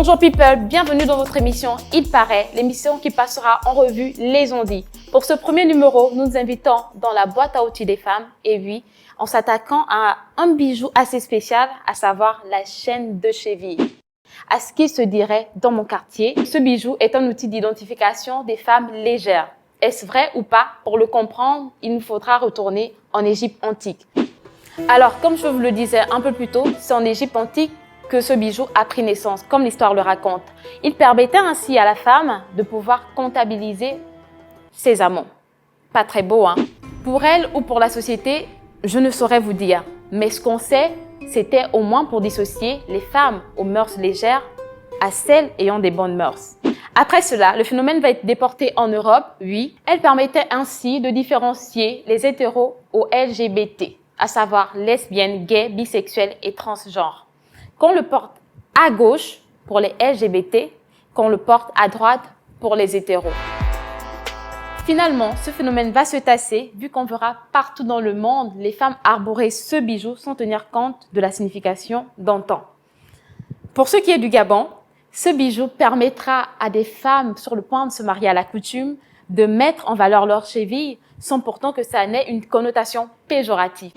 Bonjour people, bienvenue dans votre émission Il paraît, l'émission qui passera en revue les on-dit. Pour ce premier numéro, nous nous invitons dans la boîte à outils des femmes et oui, en s'attaquant à un bijou assez spécial, à savoir la chaîne de cheville. À ce qui se dirait dans mon quartier, ce bijou est un outil d'identification des femmes légères. Est-ce vrai ou pas? Pour le comprendre, il nous faudra retourner en Égypte antique. Alors, comme je vous le disais un peu plus tôt, c'est en Égypte antique que ce bijou a pris naissance, comme l'histoire le raconte. Il permettait ainsi à la femme de pouvoir comptabiliser ses amants. Pas très beau, hein? Pour elle ou pour la société, je ne saurais vous dire. Mais ce qu'on sait, c'était au moins pour dissocier les femmes aux mœurs légères à celles ayant des bonnes mœurs. Après cela, le phénomène va être déporté en Europe, oui. Elle permettait ainsi de différencier les hétéros aux LGBT, à savoir lesbiennes, gays, bisexuels et transgenres. Qu'on le porte à gauche pour les LGBT, qu'on le porte à droite pour les hétéros. Finalement, ce phénomène va se tasser vu qu'on verra partout dans le monde les femmes arborer ce bijou sans tenir compte de la signification d'antan. Pour ce qui est du Gabon, ce bijou permettra à des femmes sur le point de se marier à la coutume de mettre en valeur leurs chevilles sans pourtant que ça n'ait une connotation péjorative.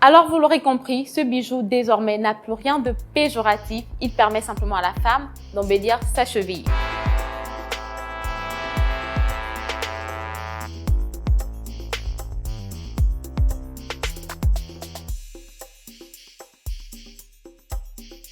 Alors vous l'aurez compris, ce bijou désormais n'a plus rien de péjoratif, il permet simplement à la femme d'embellir sa cheville.